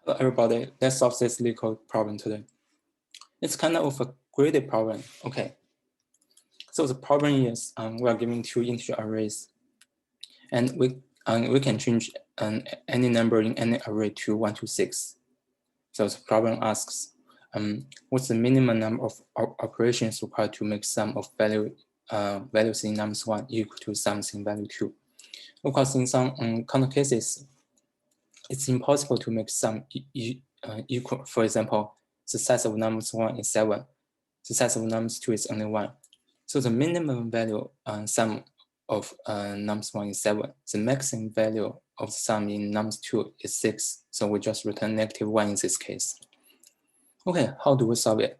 Hello everybody, let's solve this LeetCode problem today. It's kind of a graded problem. Okay, so the problem is we are given two integer arrays, and we can change any number in any array to 1 to 6. So the problem asks, what's the minimum number of operations required to make sum of values in nums1 equal to sums in value 2? Of course, in some counter cases, it's impossible to make sum equal. For example, the size of nums1 is 7. The size of nums2 is only 1. So the minimum value sum of nums1 is 7. The maximum value of the sum in nums2 is 6. So we just return -1 in this case. Okay, how do we solve it?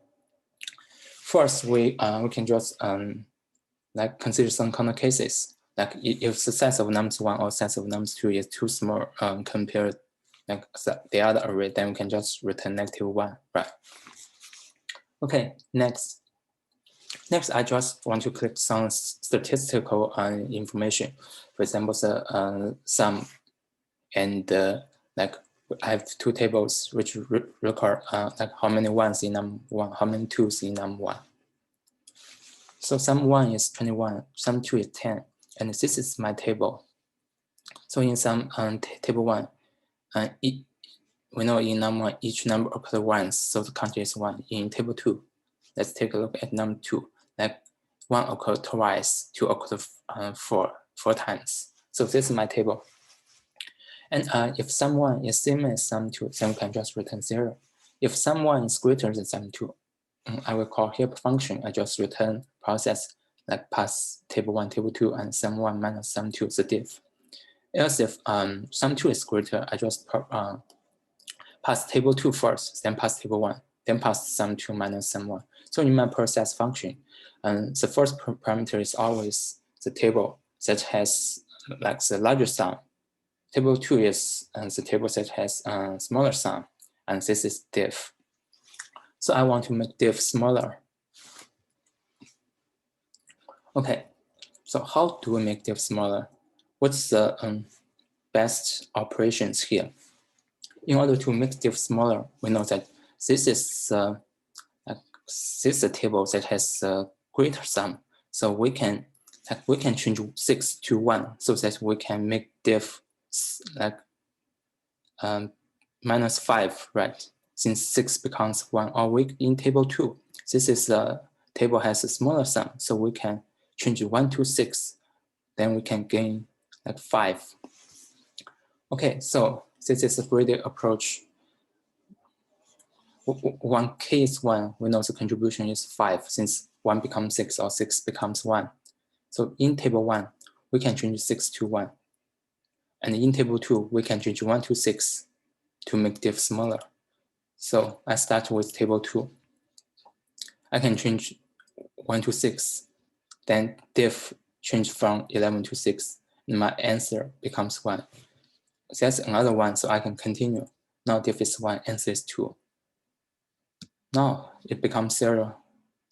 First, we can just like consider some counter cases. Like if the size of nums1 or size of nums2 is too small compared like the other array, then we can just return -1, right? Okay, next, I just want to click some statistical information. For example, the sum and like I have two tables which record like how many ones in num1, how many twos in num1. So sum 1 is 21, sum 2 is 10, and this is my table. So in some table 1, we know in num1 each number occurs once, so the count is 1. In table 2, let's take a look at num2. Like 1 occurs twice, 2 occurs four times. So this is my table. And if sum 1 is same as sum 2, then we can just return 0. If sum 1 is greater than sum 2, I will call help function. I just return process like pass table 1, table 2, and sum 1 minus sum 2, the diff. Else if sum 2 is greater, I just pass table 2 first, then pass table 1, then pass sum 2 minus sum 1. So in my process function, the first parameter is always the table that has like the larger sum. Table 2 is the table that has smaller sum, and this is diff. So I want to make diff smaller. Okay, so how do we make diff smaller? What's the best operations here? In order to make diff smaller, we know that this is a table that has a greater sum. So we can change 6 to 1 so that we can make diff like -5, right? Since 6 becomes 1. Or in table 2, this is a table has a smaller sum, so we can change 1 to 6. Then we can gain like 5. Okay, so this is a graded approach. One case 1, we know the contribution is 5 since 1 becomes 6 or 6 becomes 1. So in table 1, we can change 6 to 1. And in table 2, we can change 1 to 6 to make diff smaller. So I start with table 2. I can change 1 to 6. Then diff change from 11 to 6. And my answer becomes 1. That's another one, so I can continue. Now diff is 1, answer is 2. Now it becomes 0.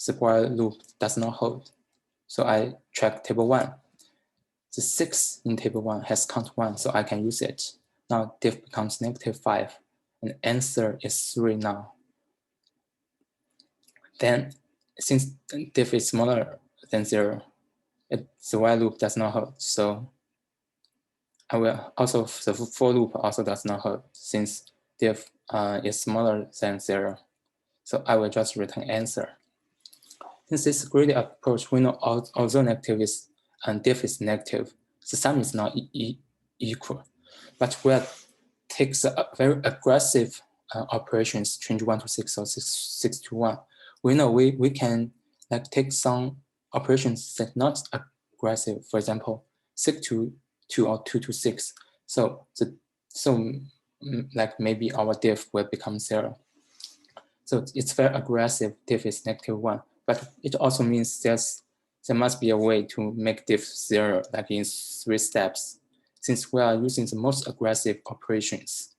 The while loop does not hold. So I check table 1. The 6 in table 1 has count 1, so I can use it. Now diff becomes -5, and answer is 3 now. Then, since diff is smaller than 0, the while loop does not hold. So I will also, the for loop also does not hold since diff is smaller than 0. So I will just return answer. Since this is a graded approach, we know although negative is and diff is negative, the sum is not equal. But we take the very aggressive operations, change 1 to 6 or 6 to 1. We know we can like take some operations that not aggressive. For example, 6 to 2 or 2 to 6. So like maybe our diff will become 0. So it's very aggressive. Diff is -1, but it also means there must be a way to make diff 0, like in 3 steps, since we are using the most aggressive operations.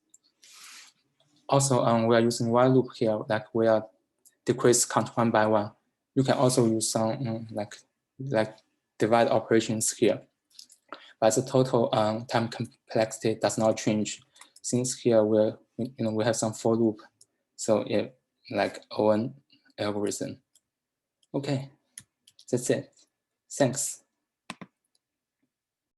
Also, we are using while loop here, like we are decrease count 1 by 1. You can also use some like divide operations here, but the total time complexity does not change. since here we have some for loop, so it like ON algorithm. Okay, that's it. Thanks.